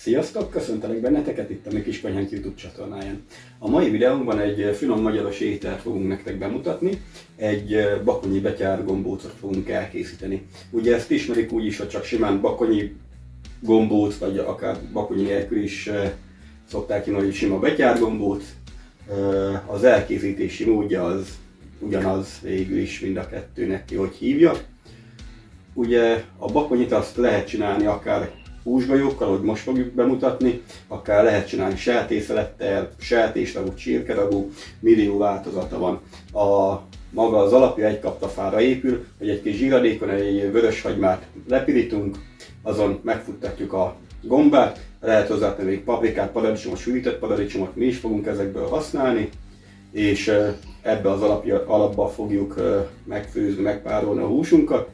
Sziasztok! Köszöntelek benneteket itt a Mi Kis Konyhánk YouTube csatornáján. A mai videónkban egy finom magyaros ételt fogunk nektek bemutatni. Egy bakonyi betyár gombócot fogunk elkészíteni. Ugye ezt ismerik úgy is, hogy csak simán bakonyi gombóc, vagy akár bakonyi nélkül is szokták hívni, hogy sima betyár gombóc. Az elkészítési módja az ugyanaz végül is mind a kettőnek ki, hogy hívja. Ugye a bakonyit azt lehet csinálni akár húsgajókkal, ahogy most fogjuk bemutatni, akár lehet csinálni sertészelettel, sertéstagú, csirkeragú, millió változata van. Maga az alapja egy kaptafára épül, hogy egy kis zsíradékon egy vörös hagymát lepirítunk, azon megfuttatjuk a gombát, lehet hozzátenni még paprikát, paradicsomot, sűrített paradicsomot, mi is fogunk ezekből használni, és ebbe az alapba fogjuk megfőzni, megpárolni a húsunkat,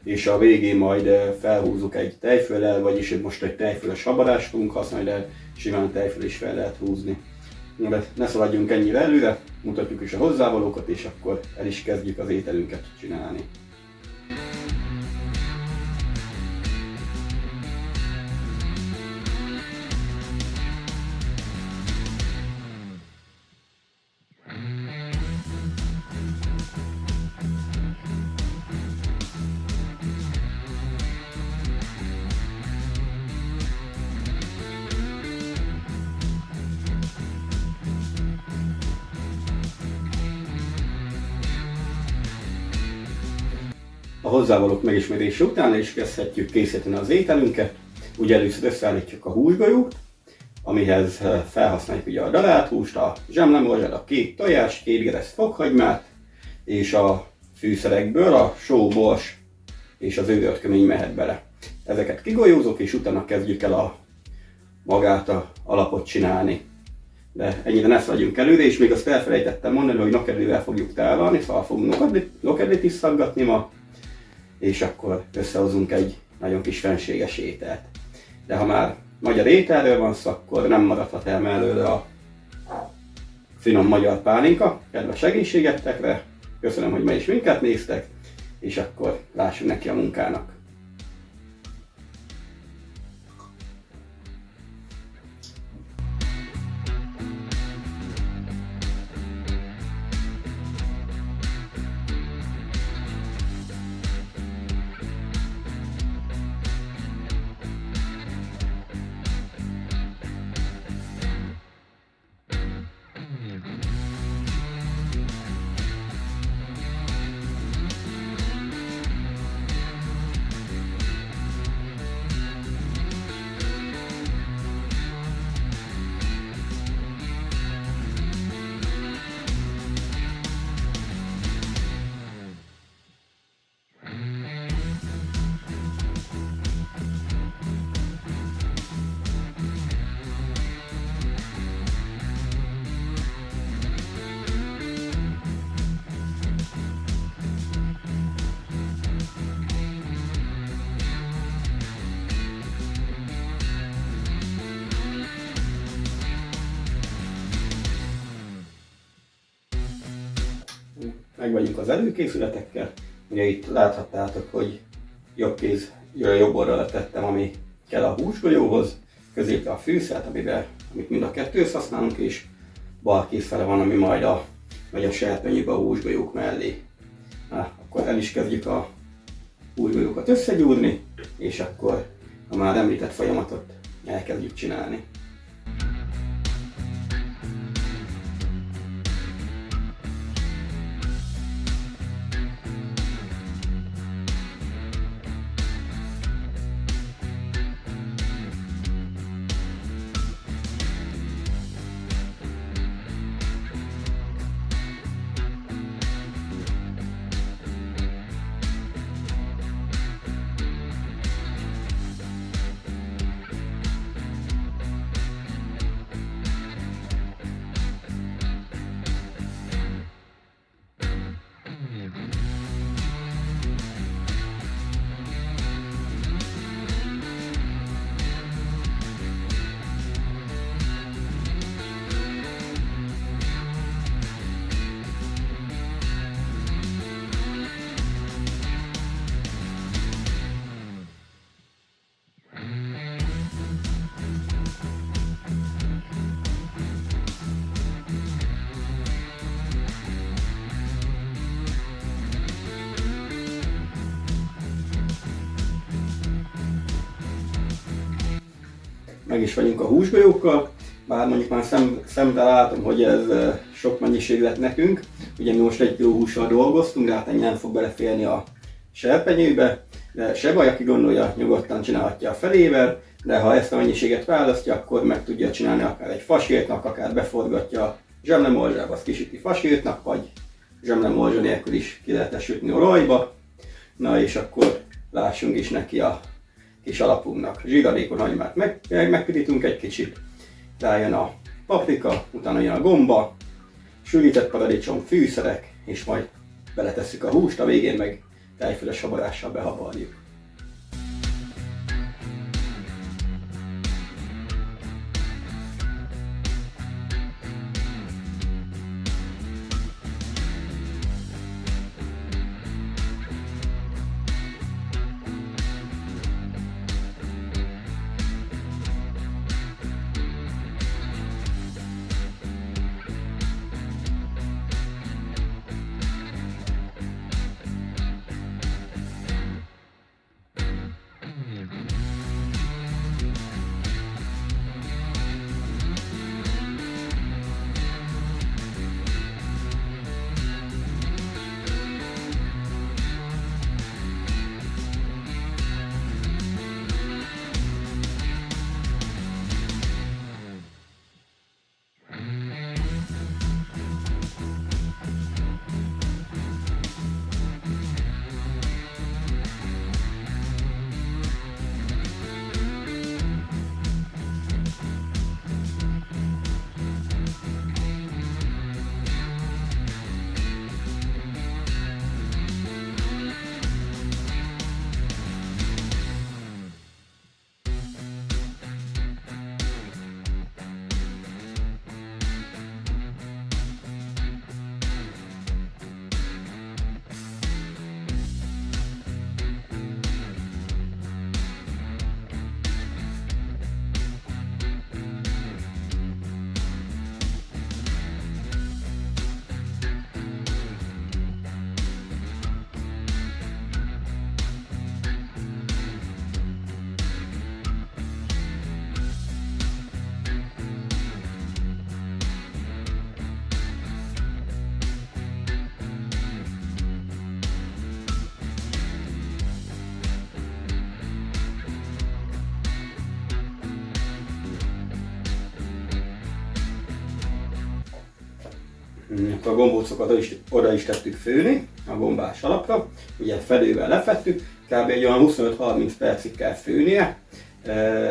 és a végén majd felhúzzuk egy tejföllel, vagyis most egy tejföles habarást fogunk használni, de simán tejföl is fel lehet húzni. De ne szaladjunk ennyire előre, mutatjuk is a hozzávalókat, és akkor el is kezdjük az ételünket csinálni. A hozzávalók megismerése után is kezdhetjük készíteni az ételünket. Ugye először összeállítjuk a húsgajót, amihez felhasználjuk ugye a darált húst, a zsemlemorzsát, a kék tojást, 2 gereszt fokhagymát, és a fűszerekből a só, bors és az őrölt kömény mehet bele. Ezeket kigolyózok, és utána kezdjük el magát a alapot csinálni. De ennyire ne szaladjunk előre, és még azt elfelejtettem mondani, hogy nokedlivel fogjuk tárolni, szóval fogunk nokedlit is szaggatni ma, és akkor összehozunk egy nagyon kis fenséges ételt. De ha már magyar ételről van szó, akkor nem maradhat el mellőle a finom magyar pálinka. Kedves egészségetekre, köszönöm, hogy ma is minket néztek, és akkor lássunk neki a munkának. Meg vagyunk az előkészületekkel. Ugye itt láthattátok, hogy jobb oldalra tettem, ami kell a húsgolyóhoz, középre a fűszert, amit mind a kettőt használunk, és bal kézfele van, ami majd a serpenyőbe a húsgolyók mellé. Akkor el is kezdjük a húsgolyókat összegyúrni, és akkor a már említett folyamatot elkezdjük csinálni. meg is vagyunk a húsgolyókkal, bár mondjuk már szemben látom, hogy ez sok mennyiség lett nekünk. Ugye mi most 1 kg hússal dolgoztunk, de hát ennyi nem fog beleférni a serpenyőbe, de se baj, aki gondolja, nyugodtan csinálhatja a felével, de ha ezt a mennyiséget választja, akkor meg tudja csinálni akár egy fasírtnak, akár beforgatja a zsemlemorzsába, azt kisüti fasírtnak, vagy zsemlemorzsa nélkül is ki lehet sütni olajba. Na és akkor lássunk is neki a kis alapunknak. Zsíradékon hagymát megpirítunk egy kicsit, rájön a paprika, utána jön a gomba, sűrített paradicsom, fűszerek, és majd beletesszük a húst, a végén meg tejföles habarással behabarjuk. A gombócokat oda is tettük főni a gombás alapra, ugye fedővel lefettük, kb. Egy olyan 25-30 percig kell főnie.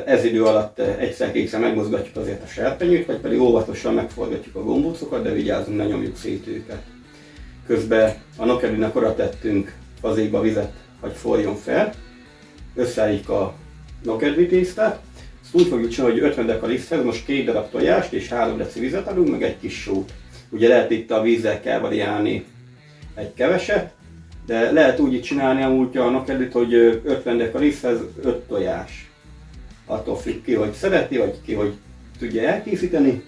Ez idő alatt egyszer-kétszer megmozgatjuk azért a serpenyőt, vagy pedig óvatosan megforgatjuk a gombócokat, de vigyázzunk, ne nyomjuk szét őket. Közben a nokedlinek oda tettünk fazékba vizet, hogy forjon fel, összeállítjuk a nokedli tésztát. Azt úgy fogjuk csinálni, hogy 50 deka liszthez most 2 darab tojást és 3 deci vizet adunk, meg egy kis sót. Ugye lehet itt a vízzel kell variálni egy keveset, de lehet úgy itt csinálni amúgy a nokedlit, hogy 50 deka liszthez 5 tojás. Attól függ ki, hogy szereti, vagy ki, hogy tudja elkészíteni.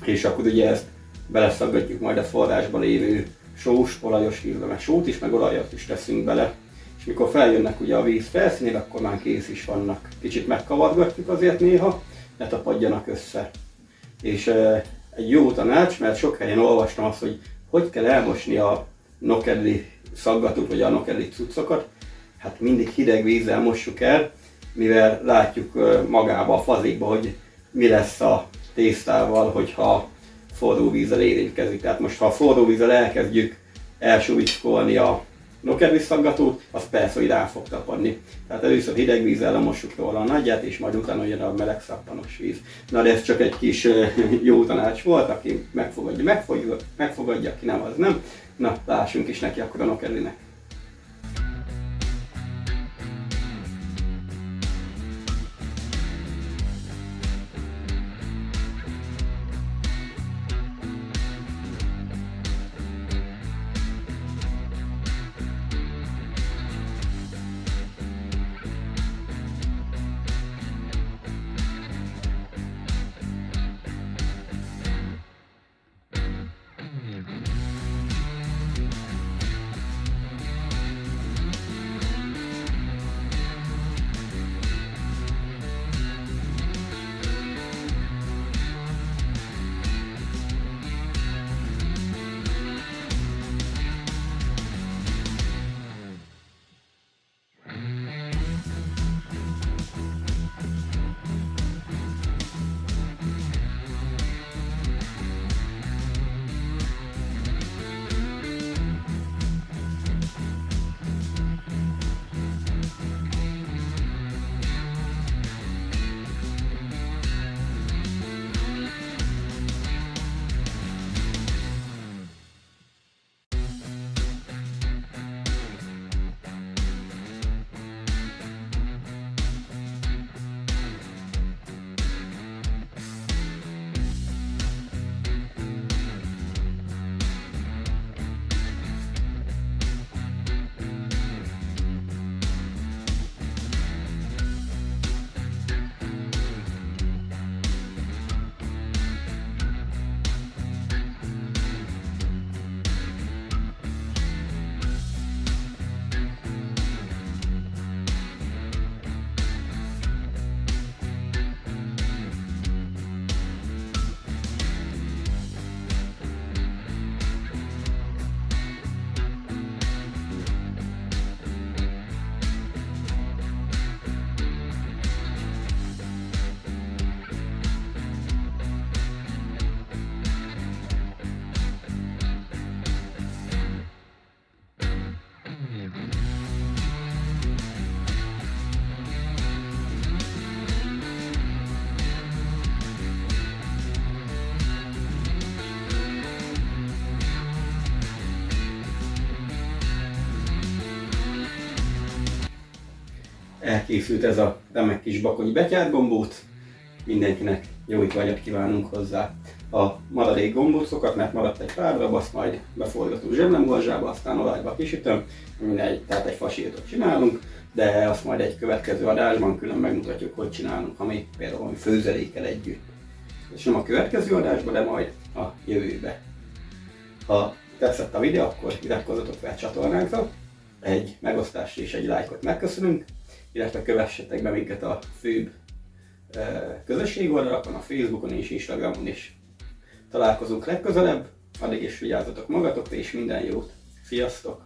És akkor ugye ezt beleszaggatjuk majd a forrásban lévő sós, olajos vízbe, meg sót is, meg olajat is teszünk bele. És mikor feljönnek ugye a víz felszínére, akkor már kész is vannak. Kicsit megkavargatjuk azért néha, ne tapadjanak össze. És egy jó tanács, mert sok helyen olvastam azt, hogy kell elmosni a nokedli szaggatót, vagy a nokedli cuccokat. Hát mindig hideg vízzel mossuk el, mivel látjuk magába a fazékba, hogy mi lesz a tésztával, hogyha forró vízzel érintkezik. Tehát most, ha a forró vízzel elkezdjük elsúlykolni a nokedli szaggatót, az persze, hogy rá fog tapadni. Tehát először hideg vízzel lemossuk róla a nagyját, és majd utána jön a meleg szappanos víz. Na de ez csak egy kis jó tanács volt, aki megfogadja, aki nem, az nem. Na, lássunk is neki akkor a nokedlinek. elkészült ez a remek kis bakonyi betyárgombóc. Mindenkinek jó étvágyat kívánunk hozzá. A maradék gombócokat, mert maradt egy pár darab, azt majd beforgatunk zseblemolzsába, aztán olajba kisütöm, tehát egy fasírtot csinálunk, de azt majd egy következő adásban külön megmutatjuk, hogy csinálunk, ha mi például valami főzelékkel együtt. És nem a következő adásban, de majd a jövőbe. Ha tetszett a videó, akkor iratkozzatok fel a csatornánkra, egy megosztást és egy lájkot megköszönünk, illetve kövessetek be minket a főbb közösségi oldalakon, a Facebookon és Instagramon is. Találkozunk legközelebb, addig is vigyázzatok magatokra és minden jót! Sziasztok!